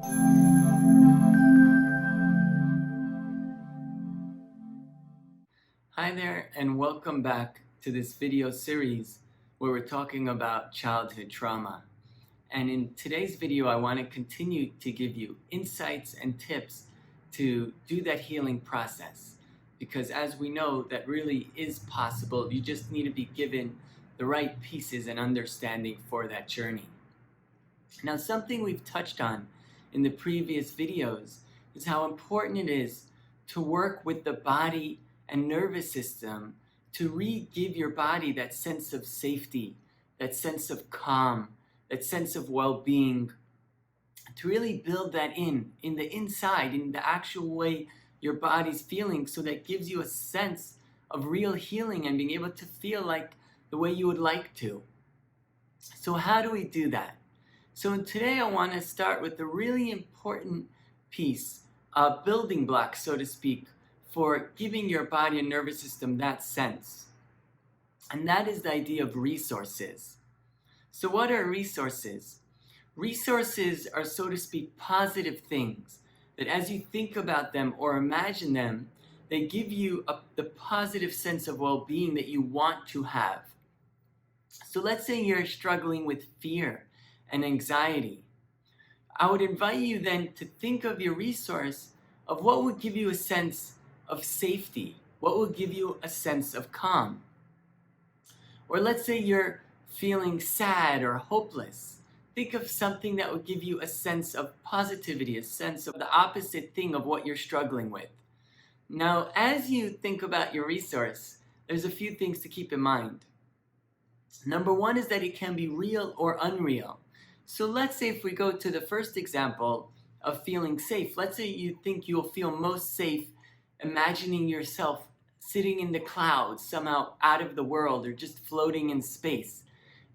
Hi there, and welcome back to this video series where we're talking about childhood trauma. And in today's video, I want to continue to give you insights and tips to do that healing process. Because as we know, that really is possible. You just need to be given the right pieces and understanding for that journey. Now, something we've touched on in the previous videos is how important it is to work with the body and nervous system to re-give your body that sense of safety, that sense of calm, that sense of well-being, to really build that in the inside, in the actual way your body's feeling, so that gives you a sense of real healing and being able to feel like the way you would like to. So how do we do that? So today I want to start with a really important piece, a building block, so to speak, for giving your body and nervous system that sense. And that is the idea of resources. So what are resources? Resources are, so to speak, positive things that as you think about them or imagine them, they give you the positive sense of well-being that you want to have. So let's say you're struggling with fear and anxiety. I would invite you then to think of your resource of what would give you a sense of safety, what will give you a sense of calm. Or let's say you're feeling sad or hopeless. Think of something that would give you a sense of positivity, a sense of the opposite thing of what you're struggling with. Now, as you think about your resource, there's a few things to keep in mind. Number one is that it can be real or unreal. So let's say if we go to the first example of feeling safe, let's say you think you'll feel most safe imagining yourself sitting in the clouds, somehow out of the world, or just floating in space.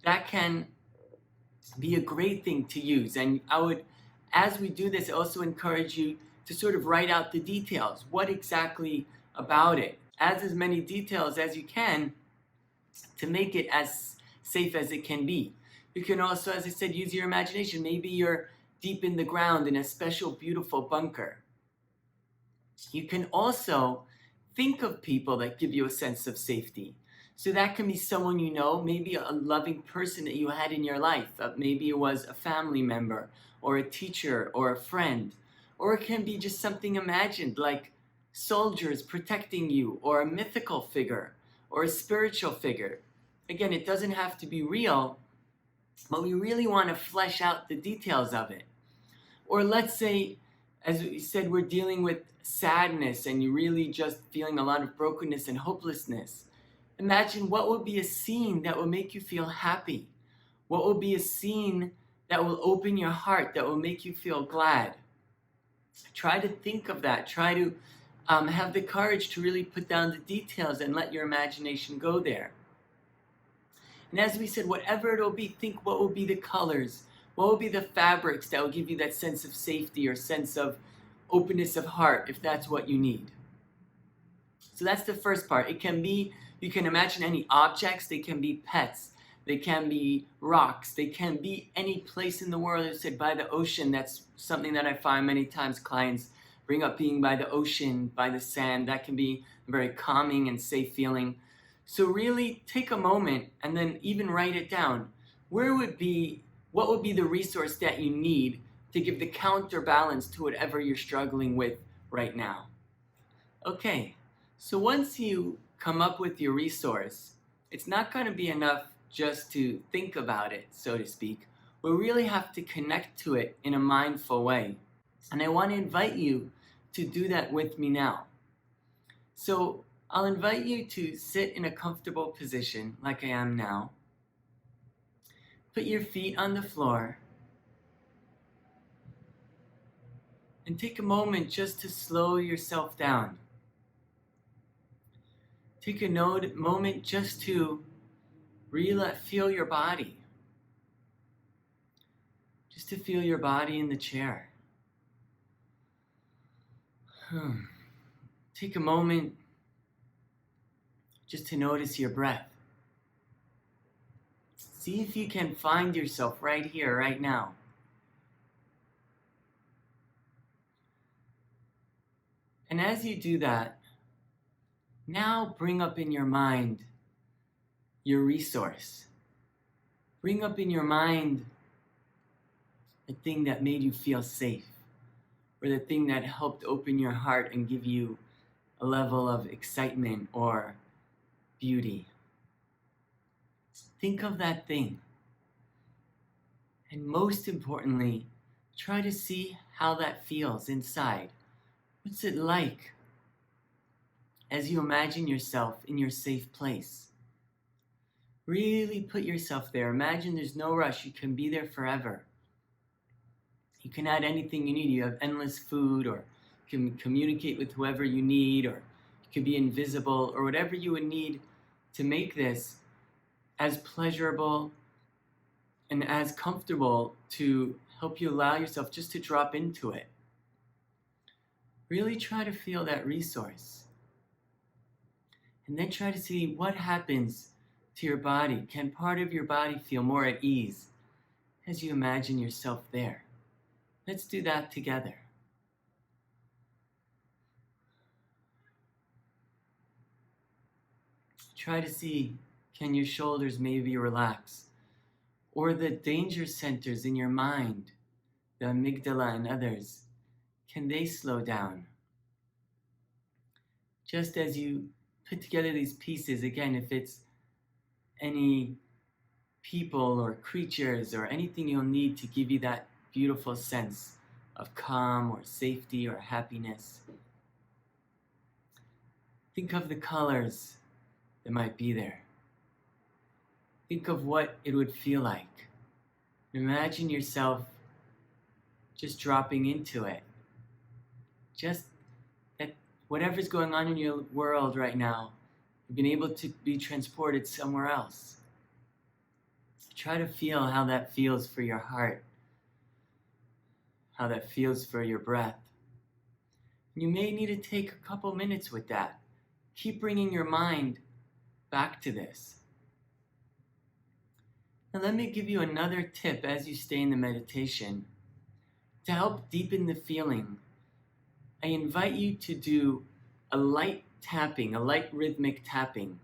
That can be a great thing to use. And I would, as we do this, also encourage you to sort of write out the details. What exactly about it? Add as many details as you can to make it as safe as it can be. You can also, as I said, use your imagination. Maybe you're deep in the ground in a special, beautiful bunker. You can also think of people that give you a sense of safety. So that can be someone you know, maybe a loving person that you had in your life. Maybe it was a family member or a teacher or a friend. Or it can be just something imagined, like soldiers protecting you, or a mythical figure or a spiritual figure. Again, it doesn't have to be real, but we really want to flesh out the details of it. Or let's say, as we said, we're dealing with sadness and you're really just feeling a lot of brokenness and hopelessness. Imagine what would be a scene that will make you feel happy. What will be a scene that will open your heart, that will make you feel glad. Try to think of that. Try to have the courage to really put down the details and let your imagination go there. And as we said, whatever it will be, think what will be the colors, what will be the fabrics that will give you that sense of safety or sense of openness of heart, if that's what you need. So that's the first part. It can be, you can imagine any objects. They can be pets, they can be rocks, they can be any place in the world. As I said, by the ocean. That's something that I find many times clients bring up, being by the ocean, by the sand. That can be a very calming and safe feeling. So really take a moment and then even write it down. What would be the resource that you need to give the counterbalance to whatever you're struggling with right now? Okay, so once you come up with your resource, it's not going to be enough just to think about it, so to speak. We really have to connect to it in a mindful way. And I want to invite you to do that with me now. So I'll invite you to sit in a comfortable position like I am now. Put your feet on the floor. And take a moment just to slow yourself down. Take a moment just to feel your body. Just to feel your body in the chair. Take a moment just to notice your breath. See if you can find yourself right here, right now. And as you do that, now bring up in your mind your resource. Bring up in your mind the thing that made you feel safe, or the thing that helped open your heart and give you a level of excitement or beauty. Think of that thing. And most importantly, try to see how that feels inside. What's it like as you imagine yourself in your safe place? Really put yourself there. Imagine there's no rush. You can be there forever. You can add anything you need. You have endless food, or you can communicate with whoever you need, or you can be invisible, or whatever you would need to make this as pleasurable and as comfortable to help you allow yourself just to drop into it. Really try to feel that resource. And then try to see what happens to your body. Can part of your body feel more at ease as you imagine yourself there? Let's do that together. Try to see, can your shoulders maybe relax? Or the danger centers in your mind, the amygdala and others, can they slow down? Just as you put together these pieces, again, if it's any people or creatures or anything you'll need to give you that beautiful sense of calm or safety or happiness. Think of the colors that might be there. Think of what it would feel like. Imagine yourself just dropping into it. Just that whatever's going on in your world right now, you've been able to be transported somewhere else. Try to feel how that feels for your heart, how that feels for your breath. You may need to take a couple minutes with that. Keep bringing your mind back to this. Now let me give you another tip as you stay in the meditation. To help deepen the feeling, I invite you to do a light tapping, a light rhythmic tapping.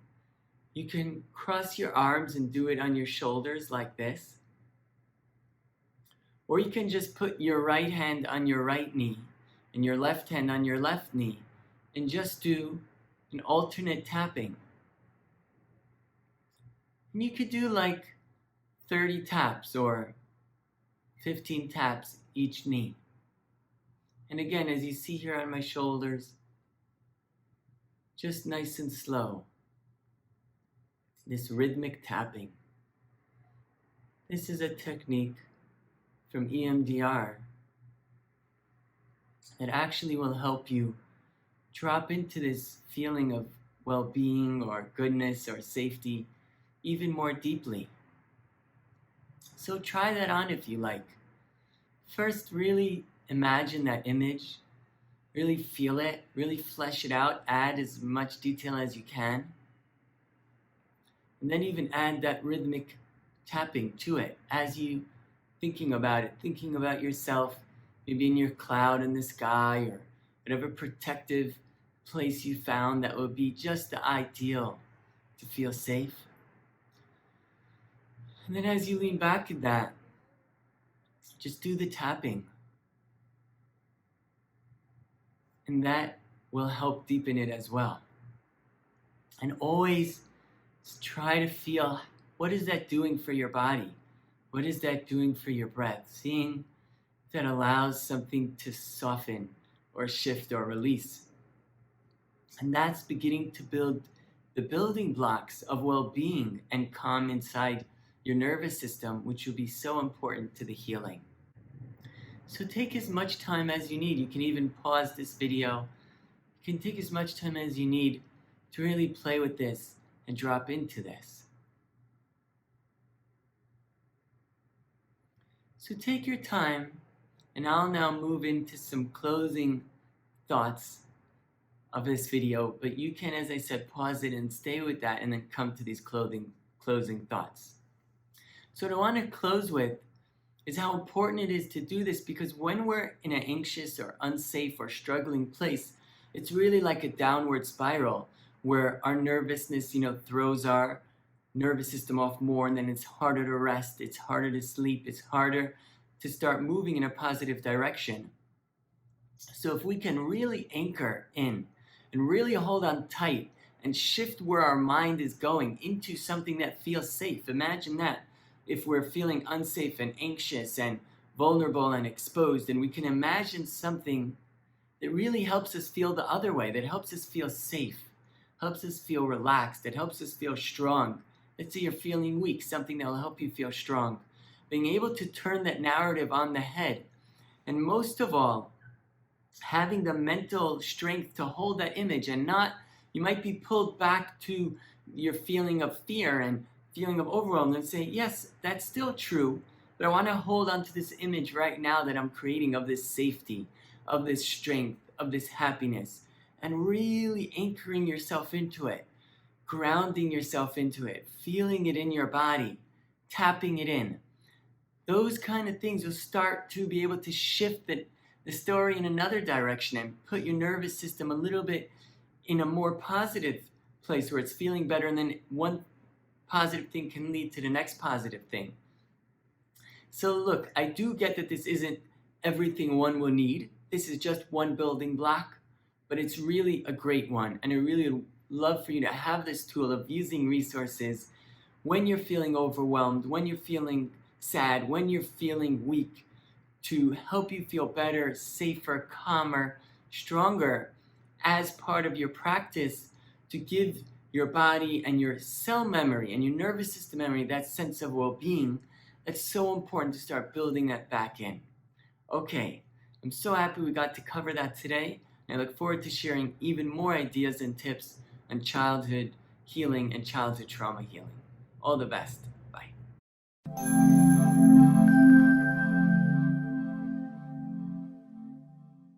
You can cross your arms and do it on your shoulders like this. Or you can just put your right hand on your right knee and your left hand on your left knee and just do an alternate tapping. And you could do like 30 taps or 15 taps each knee. And again, as you see here on my shoulders, just nice and slow. This rhythmic tapping. This is a technique from EMDR that actually will help you drop into this feeling of well-being or goodness or safety even more deeply. So try that on if you like. First, really imagine that image, really feel it, really flesh it out, add as much detail as you can. And then even add that rhythmic tapping to it as you thinking about it, thinking about yourself, maybe in your cloud in the sky or whatever protective place you found that would be just the ideal to feel safe. And then as you lean back in that, just do the tapping. And that will help deepen it as well. And always try to feel, what is that doing for your body? What is that doing for your breath? Seeing if that allows something to soften or shift or release. And that's beginning to build the building blocks of well-being and calm inside your nervous system, which will be so important to the healing. So take as much time as you need. You can even pause this video. You can take as much time as you need to really play with this and drop into this. So take your time, and I'll now move into some closing thoughts of this video, but you can, as I said, pause it and stay with that and then come to these closing thoughts. So what I want to close with is how important it is to do this, because when we're in an anxious or unsafe or struggling place, It's really like a downward spiral where our nervousness, throws our nervous system off more, and then it's harder to rest, it's harder to sleep, it's harder to start moving in a positive direction. So if we can really anchor in and really hold on tight and shift where our mind is going into something that feels safe. Imagine that. If we're feeling unsafe and anxious and vulnerable and exposed, and we can imagine something that really helps us feel the other way, that helps us feel safe, helps us feel relaxed, that helps us feel strong. Let's say you're feeling weak, something that will help you feel strong. Being able to turn that narrative on the head. And most of all, having the mental strength to hold that image and not, you might be pulled back to your feeling of fear and feeling of overwhelm and say, yes, that's still true, but I want to hold on to this image right now that I'm creating of this safety, of this strength, of this happiness, and really anchoring yourself into it, grounding yourself into it, feeling it in your body, tapping it in. Those kind of things will start to be able to shift the story in another direction and put your nervous system a little bit in a more positive place where it's feeling better, and then one positive thing can lead to the next positive thing. So look, I do get that this isn't everything one will need. This is just one building block, but it's really a great one, and I really would love for you to have this tool of using resources when you're feeling overwhelmed, when you're feeling sad, when you're feeling weak, to help you feel better, safer, calmer, stronger as part of your practice, to give your body and your cell memory and your nervous system memory that sense of well-being. That's so important to start building that back in. Okay, I'm so happy we got to cover that today, and I look forward to sharing even more ideas and tips on childhood healing and childhood trauma healing. All the best. Bye.